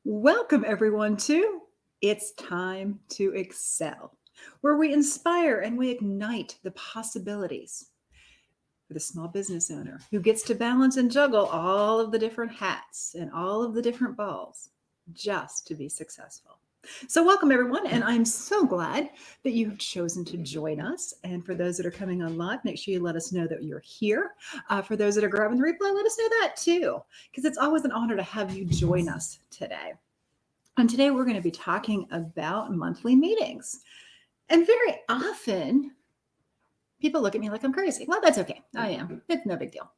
Welcome, everyone, to It's Time to Excel, where we inspire and we ignite the possibilities for the small business owner who gets to balance and juggle all of the different hats and all of the different balls just to be successful. So, welcome, everyone, and I'm so glad that you've chosen to join us. And for those that are coming on live, make sure you let us know that you're here. For those that are grabbing the replay, let us know that too, because it's always an honor to have you join us today. And today we're going to be talking about monthly meetings. And very often people look at me like I'm crazy. Well, that's okay. I am. It's no big deal.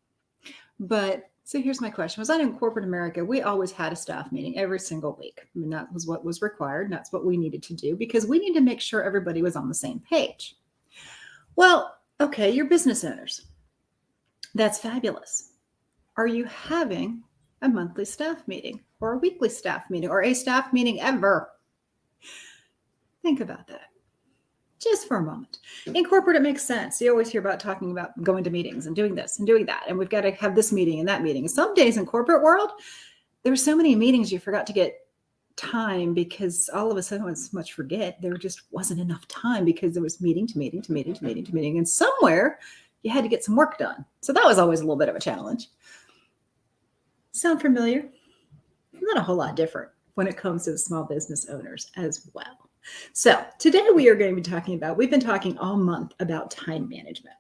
But so here's my question. Was I in corporate America? We always had a staff meeting every single week. I mean, that was what was required. That's what we needed to do because we need to make sure everybody was on the same page. Well, okay, you're business owners. That's fabulous. Are you having a monthly staff meeting or a weekly staff meeting or a staff meeting ever? Think about that just for a moment. In corporate, it makes sense. You always hear about talking about going to meetings and doing this and doing that. And we've got to have this meeting and that meeting. And some days in corporate world, there's so many meetings you forgot to get time because all of a sudden, so much forget, there just wasn't enough time because there was meeting to meeting to meeting to meeting to meeting. And somewhere you had to get some work done. So that was always a little bit of a challenge. Sound familiar? Not a whole lot different when it comes to the small business owners as well. So today we are going to be we've been talking all month about time management.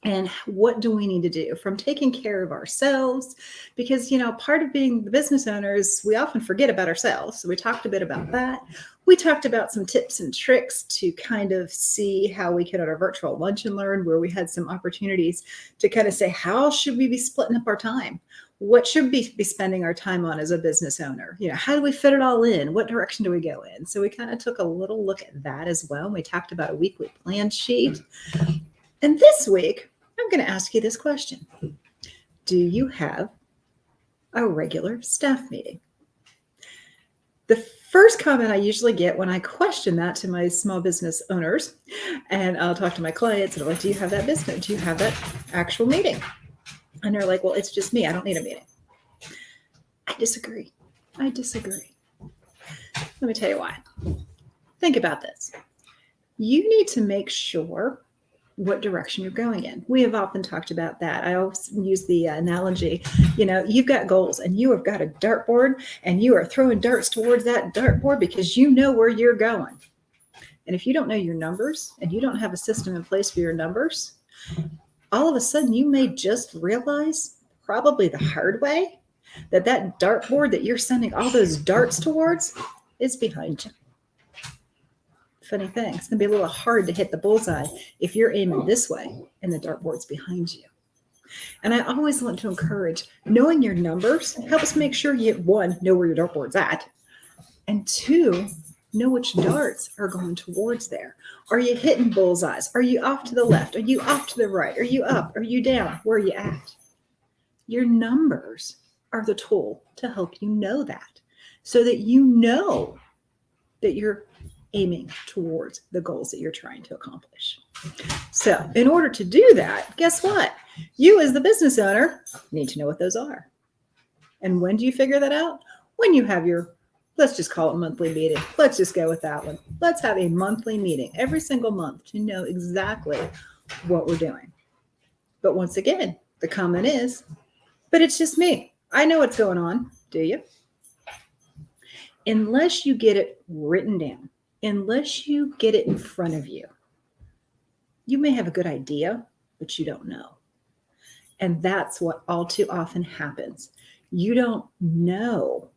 And what do we need to do from taking care of ourselves? Because, part of being the business owners, we often forget about ourselves. So we talked a bit about that. We talked about some tips and tricks to kind of see how we could at our virtual lunch and learn, where we had some opportunities to kind of say, how should we be splitting up our time? What should we be spending our time on as a business owner? How do we fit it all in? What direction do we go in? So we kind of took a little look at that as well. We talked about a weekly plan sheet. And this week, I'm going to ask you this question. Do you have a regular staff meeting? The first comment I usually get when I question that to my small business owners, and I'll talk to my clients, and I'm like, do you have that business? Do you have that actual meeting? And they're like, well, it's just me. I don't need a meeting. I disagree. Let me tell you why. Think about this. You need to make sure what direction you're going in. We have often talked about that. I always use the analogy, you've got goals and you have got a dartboard and you are throwing darts towards that dartboard because you know where you're going. And if you don't know your numbers and you don't have a system in place for your numbers, all of a sudden you may just realize, probably the hard way, that dartboard that you're sending all those darts towards is behind you. Funny thing, it's going to be a little hard to hit the bullseye if you're aiming this way and the dartboard's behind you. And I always want to encourage knowing your numbers helps make sure you, one, know where your dartboard's at, and two, know which darts are going towards there. Are you hitting bullseyes? Are you off to the left? Are you off to the right? Are you up? Are you down? Where are you at? Your numbers are the tool to help you know that, so that you know that you're aiming towards the goals that you're trying to accomplish. So in order to do that, guess what? You as the business owner need to know what those are. And when do you figure that out? When you have your, let's just call it monthly meeting. Let's just go with that one. Let's have a monthly meeting every single month to know exactly what we're doing. But once again, the comment is, but it's just me. I know what's going on. Do you? Unless you get it written down, unless you get it in front of you, you may have a good idea, but you don't know. And that's what all too often happens. You don't know.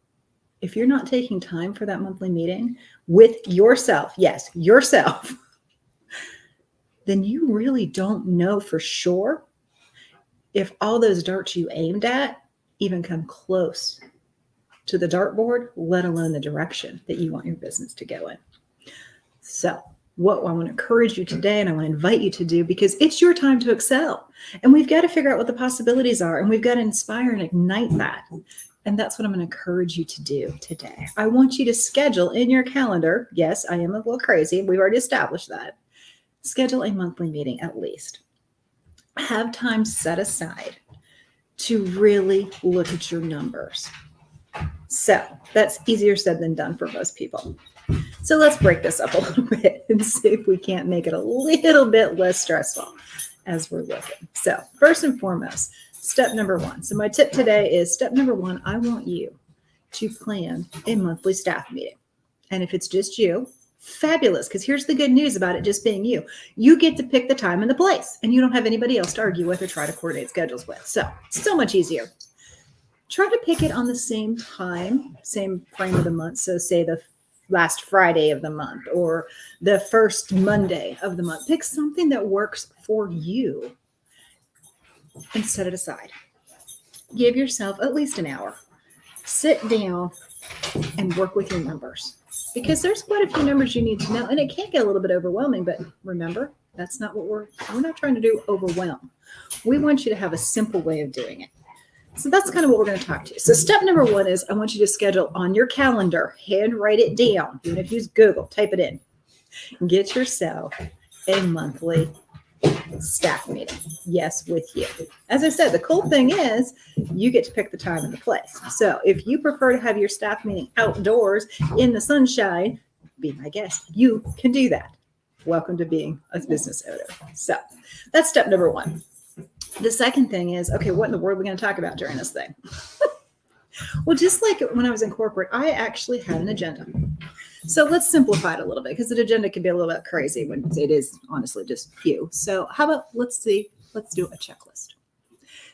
If you're not taking time for that monthly meeting with yourself, yes, yourself, then you really don't know for sure if all those darts you aimed at even come close to the dartboard, let alone the direction that you want your business to go in. So what I want to encourage you today, and I want to invite you to do, because it's your time to excel. And we've got to figure out what the possibilities are, and we've got to inspire and ignite that. And that's what I'm going to encourage you to do today. I want you to schedule in your calendar. Yes, I am a little crazy. We've already established that. Schedule a monthly meeting at least. Have time set aside to really look at your numbers. So that's easier said than done for most people. So let's break this up a little bit and see if we can't make it a little bit less stressful as we're looking. So first and foremost, step number one. So my tip today is step number one, I want you to plan a monthly staff meeting. And if it's just you, fabulous, because here's the good news about it just being you. You get to pick the time and the place, and you don't have anybody else to argue with or try to coordinate schedules with. So much easier. Try to pick it on the same time, same frame of the month. So say the last Friday of the month or the first Monday of the month. Pick something that works for you and set it aside. Give yourself at least an hour. Sit down and work with your numbers, because there's quite a few numbers you need to know, and it can get a little bit overwhelming, but remember, that's not what we're not trying to do, overwhelm. We want you to have a simple way of doing it. So that's kind of what we're going to talk to you. So step number one is I want you to schedule on your calendar, handwrite it down. Even if you use Google, type it in. Get yourself a monthly staff meeting. Yes, with you. As I said, the cool thing is you get to pick the time and the place. So if you prefer to have your staff meeting outdoors in the sunshine, be my guest. You can do that. Welcome to being a business owner. So that's step number one. The second thing is, okay, what in the world are we going to talk about during this thing? Well, just like when I was in corporate, I actually had an agenda. So let's simplify it a little bit, because the agenda can be a little bit crazy when it is honestly just you. So how about let's do a checklist.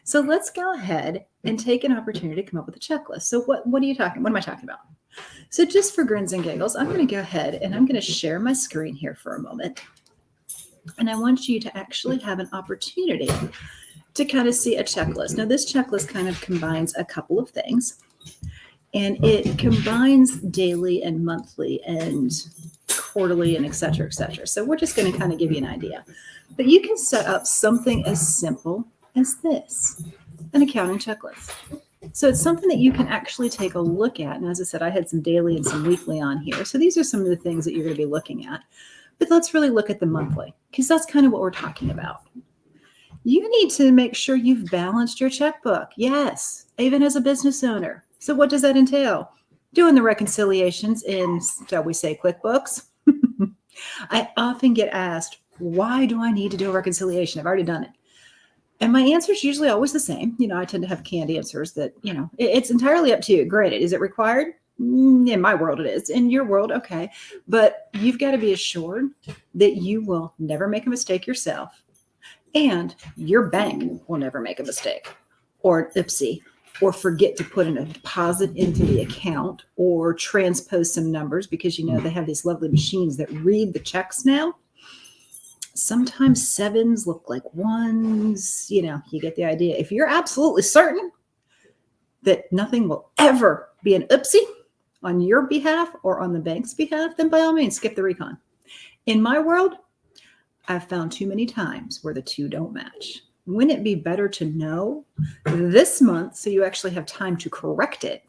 So let's go ahead and take an opportunity to come up with a checklist. So what am I talking about? So just for grins and giggles, I'm going to go ahead and I'm going to share my screen here for a moment. And I want you to actually have an opportunity to kind of see a checklist. Now, this checklist kind of combines a couple of things, and it combines daily and monthly and quarterly and et cetera, et cetera. So we're just going to kind of give you an idea. But you can set up something as simple as this, an accounting checklist. So it's something that you can actually take a look at. And as I said, I had some daily and some weekly on here. So these are some of the things that you're going to be looking at. But let's really look at the monthly, because that's kind of what we're talking about. You need to make sure you've balanced your checkbook. Yes, even as a business owner. So what does that entail? Doing the reconciliations in, shall we say, QuickBooks. I often get asked, why do I need to do a reconciliation? I've already done it. And my answer is usually always the same. I tend to have canned answers that, it's entirely up to you. Granted, is it required? In my world, it is. In your world, okay. But you've got to be assured that you will never make a mistake yourself, and your bank will never make a mistake or oopsie, or forget to put in a deposit into the account or transpose some numbers, because they have these lovely machines that read the checks now. Sometimes sevens look like ones. You get the idea. If you're absolutely certain that nothing will ever be an oopsie on your behalf or on the bank's behalf, then by all means, skip the recon. In my world, I've found too many times where the two don't match. Wouldn't it be better to know this month so you actually have time to correct it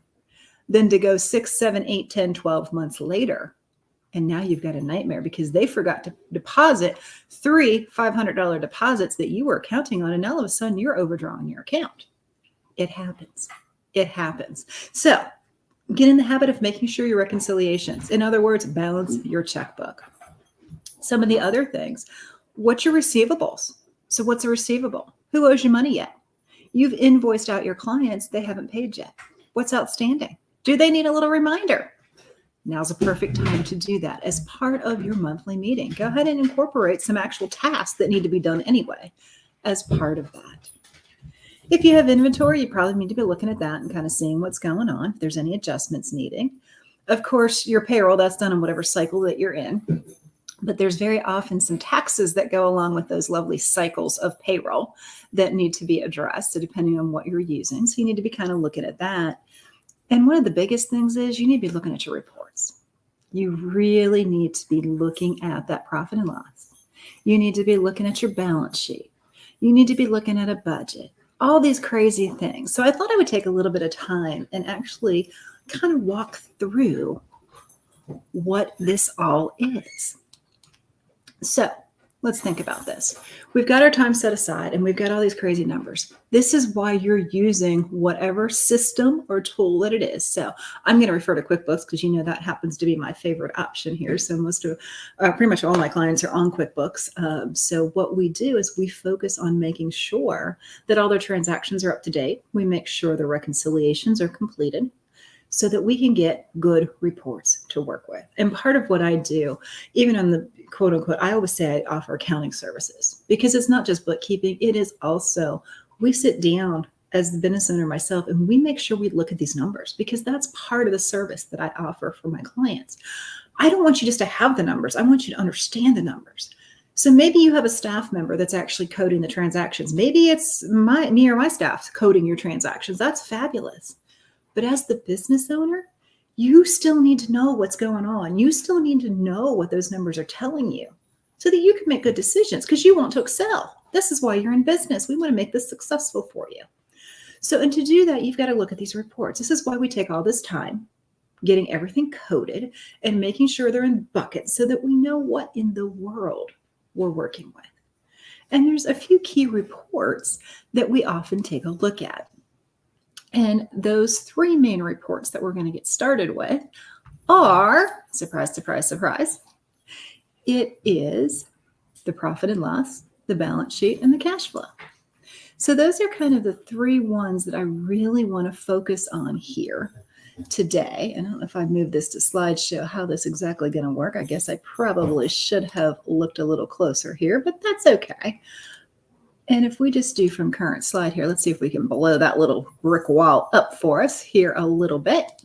than to go 6, 7, 8, 10, 12 months later? And now you've got a nightmare because they forgot to deposit 3 $500 deposits that you were counting on. And now all of a sudden you're overdrawing your account. It happens. It happens. So get in the habit of making sure your reconciliations, in other words, balance your checkbook. Some of the other things, what's your receivables? So what's a receivable? Who owes you money yet? You've invoiced out your clients. They haven't paid yet. What's outstanding? Do they need a little reminder? Now's a perfect time to do that as part of your monthly meeting. Go ahead and incorporate some actual tasks that need to be done anyway as part of that. If you have inventory, you probably need to be looking at that and kind of seeing what's going on, if there's any adjustments needing. Of course, your payroll, that's done in whatever cycle that you're in. But there's very often some taxes that go along with those lovely cycles of payroll that need to be addressed. So depending on what you're using, so you need to be kind of looking at that. And one of the biggest things is you need to be looking at your reports. You really need to be looking at that profit and loss. You need to be looking at your balance sheet. You need to be looking at a budget, all these crazy things. So I thought I would take a little bit of time and actually kind of walk through what this all is. So let's think about this. We've got our time set aside and we've got all these crazy numbers. This is why you're using whatever system or tool that it is. So I'm going to refer to QuickBooks because you know that happens to be my favorite option here. So most of, pretty much all my clients are on QuickBooks. So what we do is we focus on making sure that all their transactions are up to date. We make sure the reconciliations are completed, so that we can get good reports to work with. And part of what I do, even on the quote unquote, I always say I offer accounting services because it's not just bookkeeping. It is also, we sit down as the business owner myself and we make sure we look at these numbers because that's part of the service that I offer for my clients. I don't want you just to have the numbers. I want you to understand the numbers. So maybe you have a staff member that's actually coding the transactions. Maybe it's me or my staff coding your transactions. That's fabulous. But as the business owner, you still need to know what's going on. You still need to know what those numbers are telling you so that you can make good decisions because you want to excel. This is why you're in business. We want to make this successful for you. So, and to do that, you've got to look at these reports. This is why we take all this time getting everything coded and making sure they're in buckets so that we know what in the world we're working with. And there's a few key reports that we often take a look at. And those three main reports that we're going to get started with are, surprise, surprise, surprise, it is the profit and loss, the balance sheet, and the cash flow. So those are kind of the three ones that I really want to focus on here today. And I don't know if I moved this to slideshow, how this exactly going to work. I guess I probably should have looked a little closer here, but that's okay. And if we just do from current slide here, let's see if we can blow that little brick wall up for us here a little bit.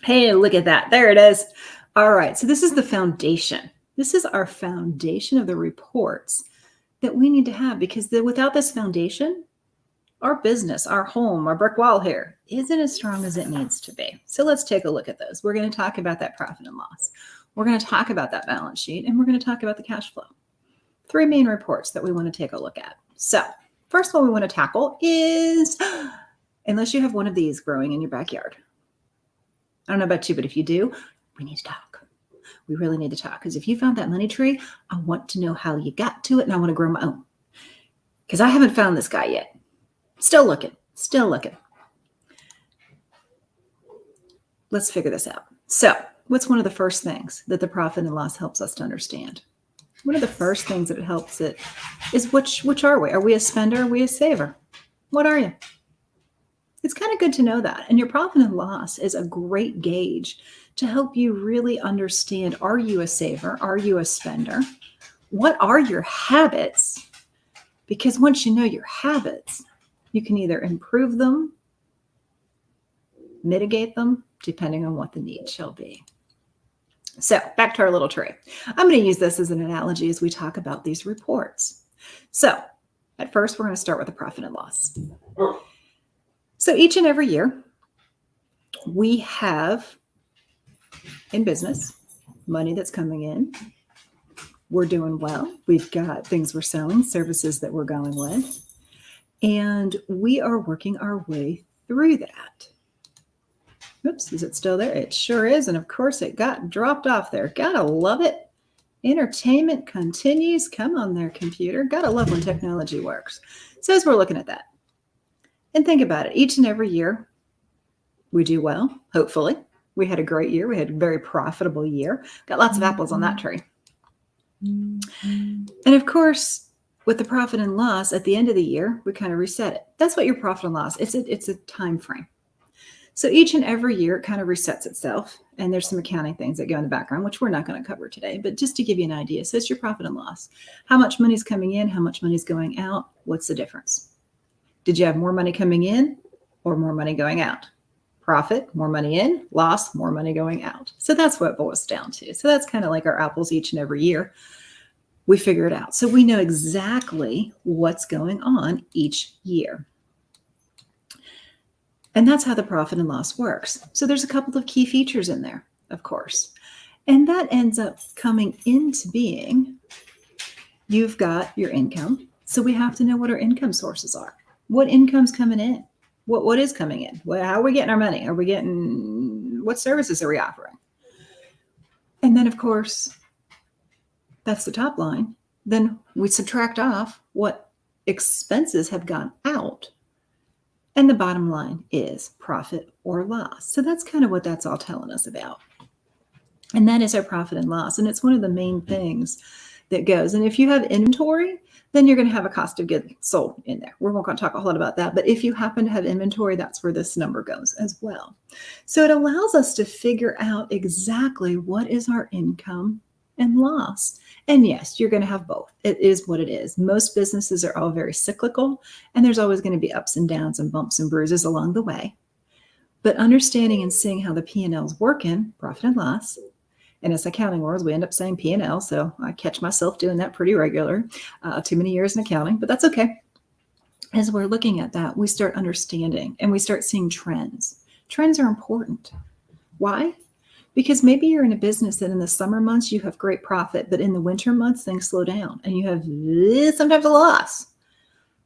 Hey, look at that. There it is. All right. So this is the foundation. This is our foundation of the reports that we need to have because without this foundation, our business, our home, our brick wall here isn't as strong as it needs to be. So let's take a look at those. We're going to talk about that profit and loss. We're going to talk about that balance sheet, and we're going to talk about the cash flow. Three main reports that we want to take a look at. So first one we want to tackle is, unless you have one of these growing in your backyard. I don't know about you, but if you do, we need to talk. We really need to talk because if you found that money tree, I want to know how you got to it and I want to grow my own because I haven't found this guy yet. Still looking, still looking. Let's figure this out. So what's one of the first things that the profit and loss helps us to understand? One of the first things that it helps it is which are we? Are we a spender? Are we a saver? What are you? It's kind of good to know that. And your profit and loss is a great gauge to help you really understand, are you a saver? Are you a spender? What are your habits? Because once you know your habits, you can either improve them, mitigate them, depending on what the need shall be. So back to our little tree. I'm going to use this as an analogy as we talk about these reports. So at first, we're going to start with the profit and loss. So each and every year, we have in business money that's coming in. We're doing well. We've got things we're selling, services that we're going with, and we are working our way through that. Oops, is it still there? It sure is. And of course, it got dropped off there. Gotta love it. Entertainment continues. Come on there, computer. Gotta love when technology works. So as we're looking at that, and think about it, each and every year, we do well, hopefully. We had a great year. We had a very profitable year. Got lots of apples on that tree. And of course, with the profit and loss, at the end of the year, we kind of reset it. That's what your profit and loss, it's a time frame. So each and every year, it kind of resets itself. And there's some accounting things that go in the background, which we're not going to cover today. But just to give you an idea, so it's your profit and loss. How much money is coming in? How much money is going out? What's the difference? Did you have more money coming in or more money going out? Profit, more money in. Loss, more money going out. So that's what it boils down to. So that's kind of like our apples each and every year. We figure it out. So we know exactly what's going on each year. And that's how the profit and loss works. So there's a couple of key features in there, of course. And that ends up coming into being, you've got your income. So we have to know what our income sources are. What income's coming in? What is coming in? How are we getting our money? What services are we offering? And then, of course, that's the top line. then we subtract off what expenses have gone out. And the bottom line is profit or loss. So that's kind of what that's all telling us about. And that is our profit and loss. And it's one of the main things that goes. And if you have inventory, then you're going to have a cost of goods sold in there. We're not going to talk a whole lot about that. But if you happen to have inventory, that's where this number goes as well. So it allows us to figure out exactly what is our income and loss. And yes, you're going to have both. It is what it is. Most businesses are all very cyclical, and there's always going to be ups and downs and bumps and bruises along the way. But understanding and seeing how the P&L is working, profit and loss, and as accounting worlds, we end up saying P&L, so I catch myself doing that pretty regular. Too many years in accounting, but that's okay. As we're looking at that, we start understanding and we start seeing trends. Trends are important. Why? Because maybe you're in a business that in the summer months you have great profit, but in the winter months things slow down and you have sometimes a loss.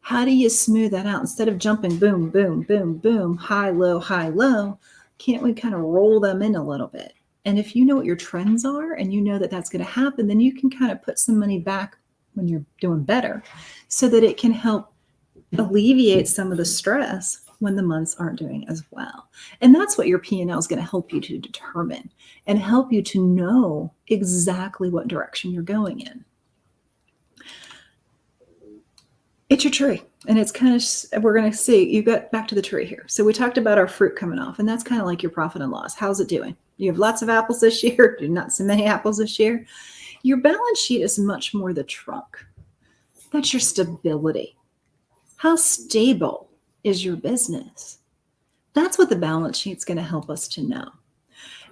How do you smooth that out? Instead of jumping boom, boom, boom, boom, high, low, can't we kind of roll them in a little bit? And if you know what your trends are and you know that that's going to happen, then you can kind of put some money back when you're doing better so that it can help alleviate some of the stress when the months aren't doing as well. And that's what your P&L is going to help you to determine and help you to know exactly what direction you're going in. It's your tree. And it's kind of, we're going to see, you got back to the tree here. So we talked about our fruit coming off, and that's kind of like your profit and loss. How's it doing? You have lots of apples this year, not so many apples this year. Your balance sheet is much more the trunk. That's your stability. How stable is your business? That's what the balance sheet's going to help us to know.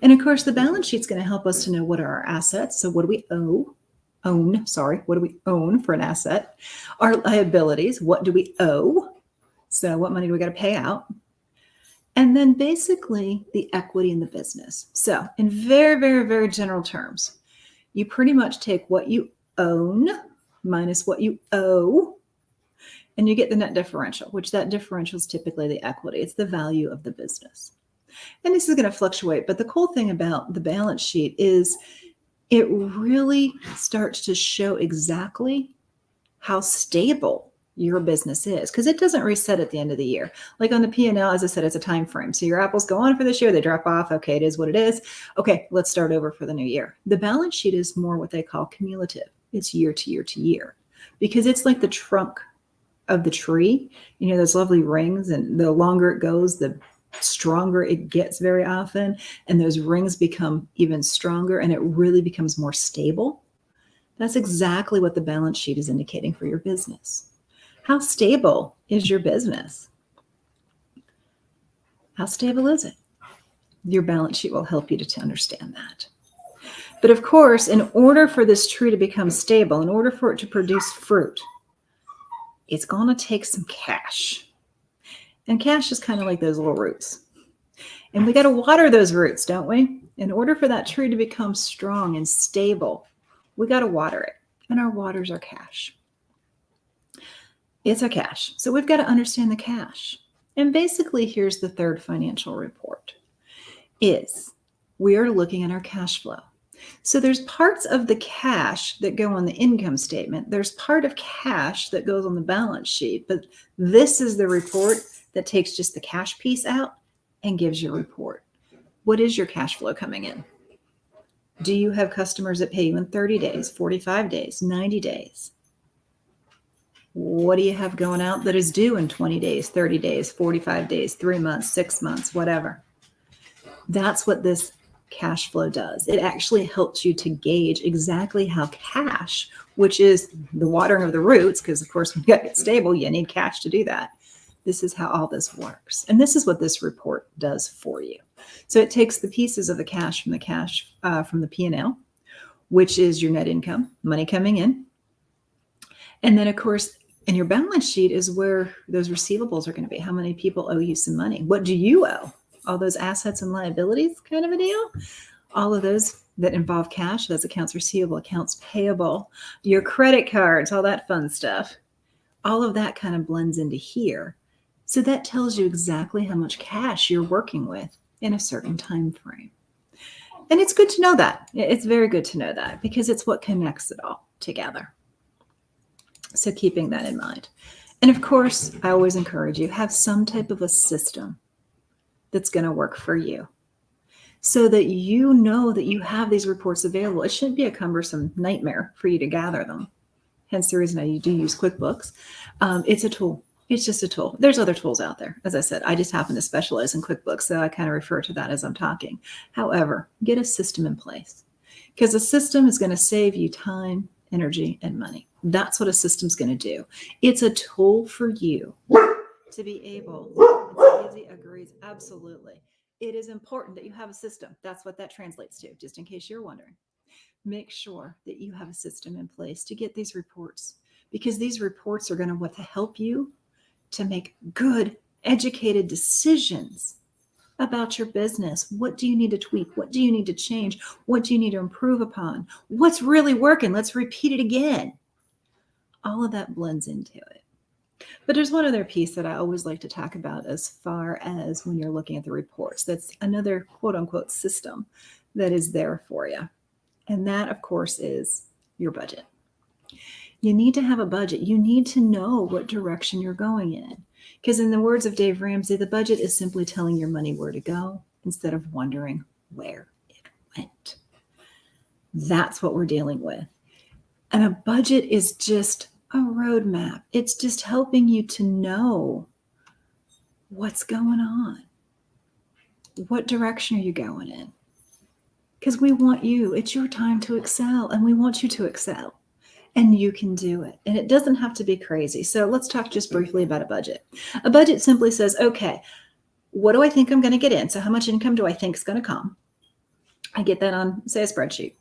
And of course, the balance sheet's going to help us to know what are our assets. So what do we own? What do we own for an asset? Our liabilities, what do we owe? So what money do we got to pay out? And then basically the equity in the business. So in very, very, very general terms, you pretty much take what you own minus what you owe, and you get the net differential, which that differential is typically the equity. It's the value of the business. And this is going to fluctuate. But the cool thing about the balance sheet is it really starts to show exactly how stable your business is, because it doesn't reset at the end of the year. Like on the P&L, as I said, it's a time frame. So your apples go on for this year, they drop off. Okay, it is what it is. Okay, let's start over for the new year. The balance sheet is more what they call cumulative. It's year to year to year, because it's like the trunk of the tree. You know, those lovely rings, and the longer it goes, the stronger it gets very often, and those rings become even stronger, and it really becomes more stable. That's exactly what the balance sheet is indicating for your business. How stable is your business? How stable is it? Your balance sheet will help you to understand that. But of course, in order for this tree to become stable, in order for it to produce fruit, it's going to take some cash. And cash is kind of like those little roots. And we got to water those roots, don't we? In order for that tree to become strong and stable, we got to water it. And our waters are cash. It's our cash. So we've got to understand the cash. And basically, here's the third financial report. We are looking at our cash flow. So there's parts of the cash that go on the income statement. There's part of cash that goes on the balance sheet. But this is the report that takes just the cash piece out and gives you a report. What is your cash flow coming in? Do you have customers that pay you in 30 days, 45 days, 90 days? What do you have going out that is due in 20 days, 30 days, 45 days, 3 months, 6 months, whatever? That's what this cash flow does. It actually helps you to gauge exactly how cash, which is the watering of the roots, because of course when you get stable, you need cash to do that. This is how all this works. And this is what this report does for you. So it takes the pieces of the cash from the P&L, which is your net income, money coming in. And then of course, in your balance sheet is where those receivables are going to be. How many people owe you some money? What do you owe? All those assets and liabilities kind of a deal. All of those that involve cash, that's accounts receivable, accounts payable, your credit cards, all that fun stuff. All of that kind of blends into here. So that tells you exactly how much cash you're working with in a certain time frame. And it's good to know that. It's very good to know that, because it's what connects it all together. So keeping that in mind. And of course, I always encourage you, have some type of a system that's going to work for you so that you know that you have these reports available. It shouldn't be a cumbersome nightmare for you to gather them. Hence the reason I do use QuickBooks. It's a tool. It's just a tool. There's other tools out there. As I said, I just happen to specialize in QuickBooks, so I kind of refer to that as I'm talking. However, get a system in place because a system is going to save you time, energy, and money. That's what a system's going to do. It's a tool for you to be able, Izzy agrees, absolutely. It is important that you have a system. That's what that translates to, just in case you're wondering. Make sure that you have a system in place to get these reports because these reports are going to help you to make good, educated decisions about your business. What do you need to tweak? What do you need to change? What do you need to improve upon? What's really working? Let's repeat it again. All of that blends into it. But there's one other piece that I always like to talk about as far as when you're looking at the reports. That's another quote unquote system that is there for you. And that, of course, is your budget. You need to have a budget. You need to know what direction you're going in. Because in the words of Dave Ramsey, the budget is simply telling your money where to go instead of wondering where it went. That's what we're dealing with. And a budget is just a roadmap. It's just helping you to know what's going on. What direction are you going in? Because we want you, it's your time to excel, and we want you to excel. And you can do it. And it doesn't have to be crazy. So let's talk just briefly about a budget. A budget simply says, okay, what do I think I'm going to get in? So how much income do I think is going to come? I get that on, say, a spreadsheet.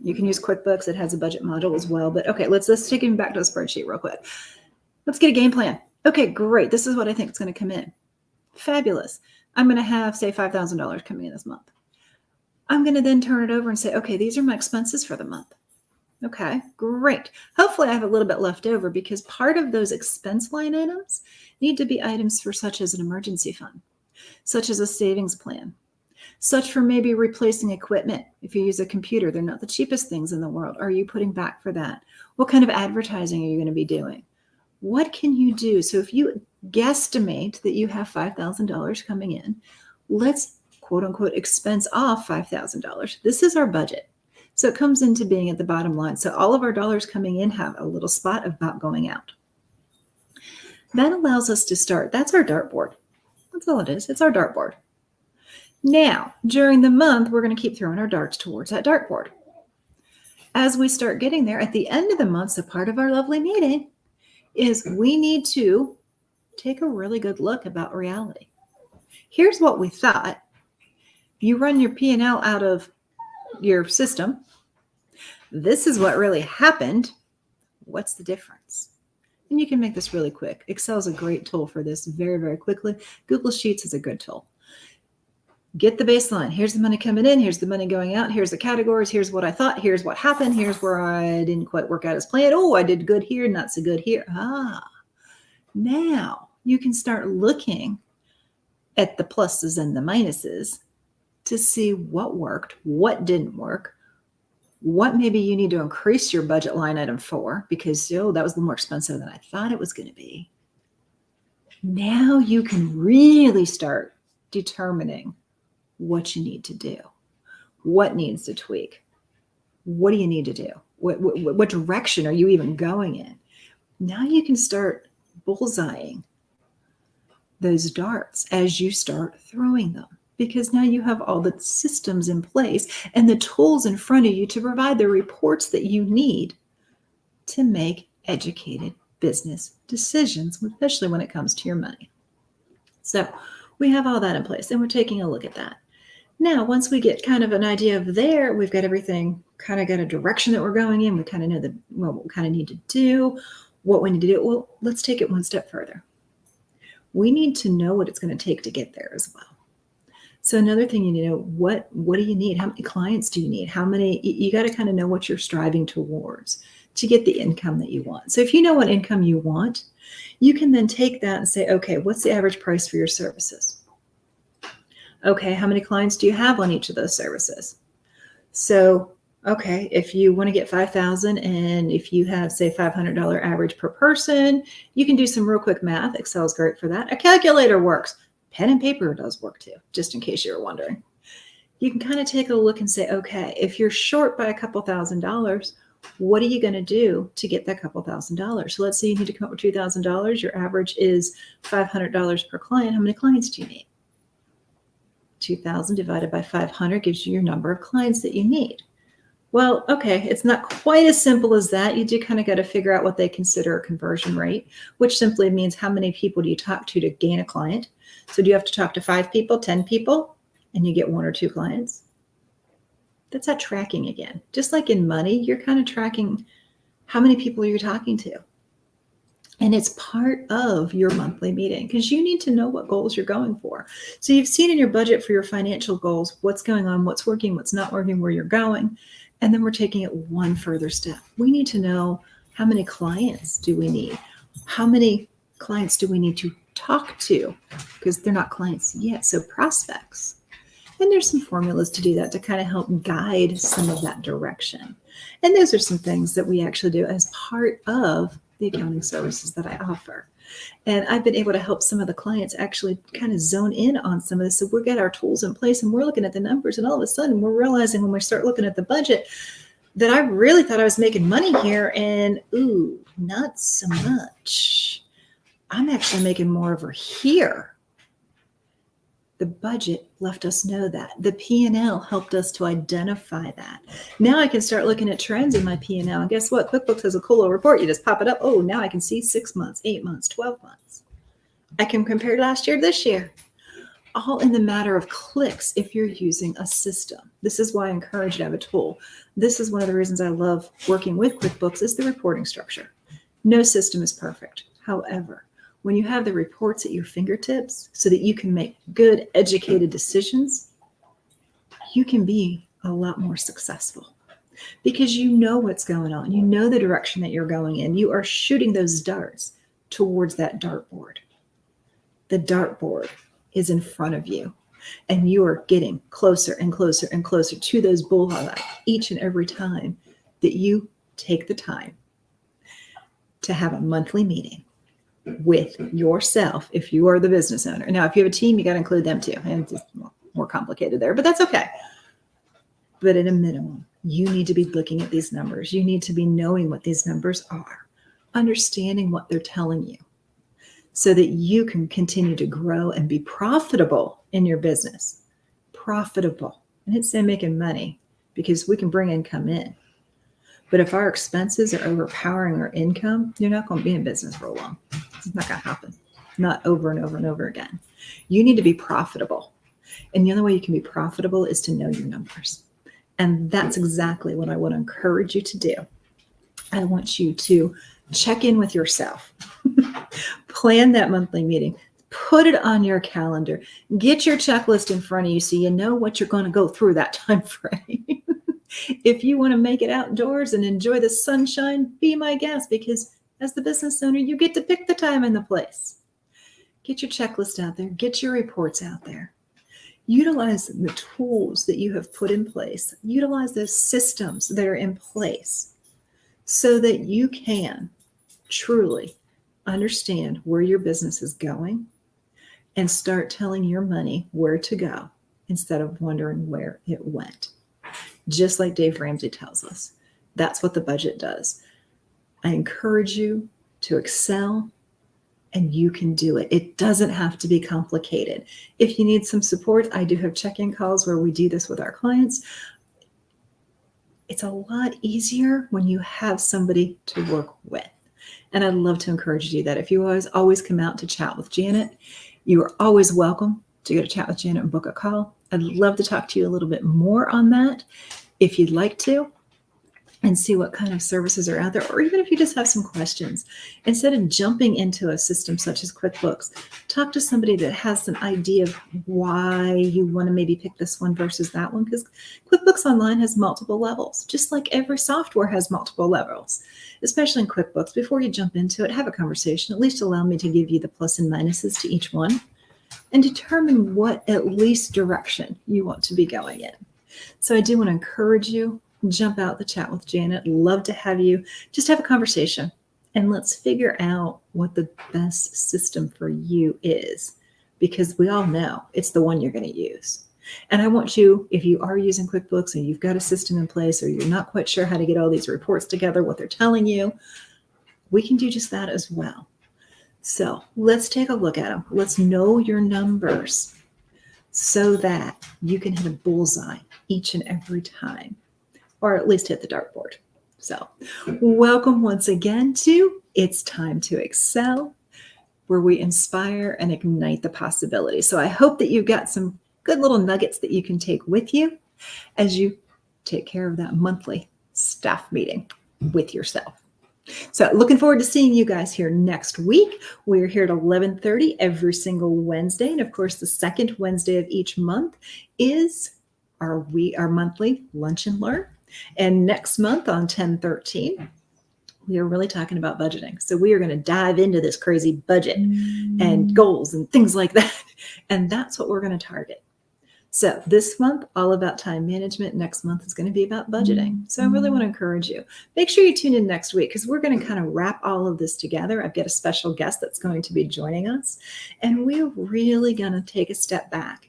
You can use QuickBooks. It has a budget module as well. But okay, let's take it back to the spreadsheet real quick. Let's get a game plan. Okay, great. This is what I think is going to come in. Fabulous. I'm going to have, say, $5,000 coming in this month. I'm going to then turn it over and say, okay, these are my expenses for the month. Okay, great. Hopefully I have a little bit left over because part of those expense line items need to be items for such as an emergency fund, such as a savings plan, such for maybe replacing equipment. If you use a computer, they're not the cheapest things in the world. Are you putting back for that? What kind of advertising are you going to be doing? What can you do? So if you guesstimate that you have $5,000 coming in, let's quote unquote expense off $5,000. This is our budget. So it comes into being at the bottom line. So all of our dollars coming in have a little spot about going out. That allows us to start. That's our dartboard. That's all it is. It's our dartboard. Now, during the month, we're going to keep throwing our darts towards that dartboard. As we start getting there, at the end of the month, so part of our lovely meeting is we need to take a really good look about reality. Here's what we thought. You run your P&L out of your system. This is what really happened. What's the difference? And you can make this really quick. Excel is a great tool for this very, very quickly. Google Sheets is a good tool. Get the baseline. Here's the money coming in. Here's the money going out. Here's the categories. Here's what I thought. Here's what happened. Here's where I didn't quite work out as planned. Oh, I did good here, not so good here. Now you can start looking at the pluses and the minuses to see what worked, what didn't work, what maybe you need to increase your budget line item for because, that was a little more expensive than I thought it was going to be. Now you can really start determining what you need to do, what needs to tweak, what do you need to do, what direction are you even going in? Now you can start bullseyeing those darts as you start throwing them. Because now you have all the systems in place and the tools in front of you to provide the reports that you need to make educated business decisions, especially when it comes to your money. So we have all that in place and we're taking a look at that. Now, once we get kind of an idea of there, we've got everything kind of got a direction that we're going in. We kind of know what we kind of need to do, what we need to do. Well, let's take it one step further. We need to know what it's going to take to get there as well. So another thing you need to know, what do you need? How many clients do you need? How many, you got to kind of know what you're striving towards to get the income that you want. So if you know what income you want, you can then take that and say, okay, what's the average price for your services? Okay, how many clients do you have on each of those services? So, Okay, if you want to get 5,000 and if you have, say, $500 average per person, you can do some real quick math. Excel is great for that. A calculator works. Pen and paper does work too, just in case you were wondering. You can kind of take a look and say, okay, if you're short by a couple $1,000s, what are you going to do to get that couple $1,000s? So let's say you need to come up with $2,000. Your average is $500 per client. How many clients do you need? 2,000 divided by 500 gives you your number of clients that you need. Well, okay, it's not quite as simple as that. You do kind of got to figure out what they consider a conversion rate, which simply means how many people do you talk to gain a client. So do you have to talk to 5 people, 10 people, and you get 1 or 2 clients? That's that tracking again. Just like in money, you're kind of tracking how many people you're talking to. And it's part of your monthly meeting because you need to know what goals you're going for. So you've seen in your budget for your financial goals, what's going on, what's working, what's not working, where you're going. And then we're taking it one further step. We need to know how many clients do we need? How many clients do we need to talk to? Because they're not clients yet, so prospects. And there's some formulas to do that to kind of help guide some of that direction. And those are some things that we actually do as part of the accounting services that I offer. And I've been able to help some of the clients actually kind of zone in on some of this. So we've got our tools in place and we're looking at the numbers, and all of a sudden we're realizing when we start looking at the budget that I really thought I was making money here, and ooh, not so much. I'm actually making more over here. The budget let us know that. The P&L helped us to identify that. Now I can start looking at trends in my P&L. And guess what? QuickBooks has a cool little report. You just pop it up. Oh, now I can see 6 months, 8 months, 12 months. I can compare last year to this year. All in the matter of clicks if you're using a system. This is why I encourage you to have a tool. This is one of the reasons I love working with QuickBooks is the reporting structure. No system is perfect. However, when you have the reports at your fingertips so that you can make good, educated decisions, you can be a lot more successful because you know what's going on. You know the direction that you're going in. You are shooting those darts towards that dartboard. The dartboard is in front of you, and you are getting closer and closer and closer to those bullseye each and every time that you take the time to have a monthly meeting with yourself if you are the business owner. Now, if you have a team, you got to include them too. And it's more complicated there, but that's okay. But at a minimum, you need to be looking at these numbers. You need to be knowing what these numbers are, understanding what they're telling you so that you can continue to grow and be profitable in your business. Profitable. I didn't say making money because we can bring income in. But if our expenses are overpowering our income, you're not going to be in business for long. It's not going to happen. Not over and over and over again. You need to be profitable. And the only way you can be profitable is to know your numbers. And that's exactly what I want to encourage you to do. I want you to check in with yourself. Plan that monthly meeting. Put it on your calendar. Get your checklist in front of you so you know what you're going to go through that time frame. If you want to make it outdoors and enjoy the sunshine, be my guest, because as the business owner, you get to pick the time and the place. Get your checklist out there. Get your reports out there. Utilize the tools that you have put in place. Utilize those systems that are in place so that you can truly understand where your business is going and start telling your money where to go instead of wondering where it went. Just like Dave Ramsey tells us, that's what the budget does. I encourage you to excel, and you can do it. It doesn't have to be complicated. If you need some support, I do have check-in calls where we do this with our clients. It's a lot easier when you have somebody to work with. And I'd love to encourage you to do that. If you always come out to chat with Janet, you are always welcome to go to chat with Janet and book a call. I'd love to talk to you a little bit more on that if you'd like to, and see what kind of services are out there, or even if you just have some questions. Instead of jumping into a system such as QuickBooks, talk to somebody that has an idea of why you want to maybe pick this one versus that one, because QuickBooks Online has multiple levels, just like every software has multiple levels, especially in QuickBooks. Before you jump into it, have a conversation, at least allow me to give you the plus and minuses to each one and determine what at least direction you want to be going in. So I do want to encourage you, jump out the chat with Janet. Love to have you just have a conversation and let's figure out what the best system for you is, because we all know it's the one you're going to use. And I want you, if you are using QuickBooks and you've got a system in place or you're not quite sure how to get all these reports together, what they're telling you, we can do just that as well. So let's take a look at them. Let's know your numbers so that you can hit a bullseye each and every time, or at least hit the dartboard. So welcome once again to It's Time to Excel, where we inspire and ignite the possibilities. So I hope that you've got some good little nuggets that you can take with you as you take care of that monthly staff meeting with yourself. So looking forward to seeing you guys here next week. We're here at 11:30 every single Wednesday. And of course, the second Wednesday of each month is our monthly Lunch and Learn. And next month on 10/13, we are really talking about budgeting. So we are going to dive into this crazy budget and goals and things like that. And that's what we're going to target. So this month, all about time management. Next month is going to be about budgeting. So I really want to encourage you. Make sure you tune in next week because we're going to kind of wrap all of this together. I've got a special guest that's going to be joining us. And we're really going to take a step back.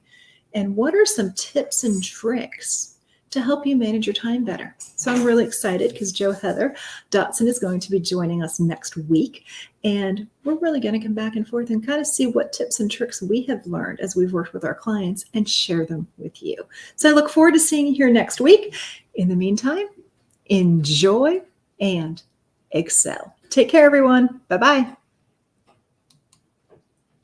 And what are some tips and tricks to help you manage your time better? So I'm really excited because Joe Heather Dotson is going to be joining us next week. And we're really going to come back and forth and kind of see what tips and tricks we have learned as we've worked with our clients and share them with you. So I look forward to seeing you here next week. In the meantime, enjoy and excel. Take care, everyone. Bye-bye.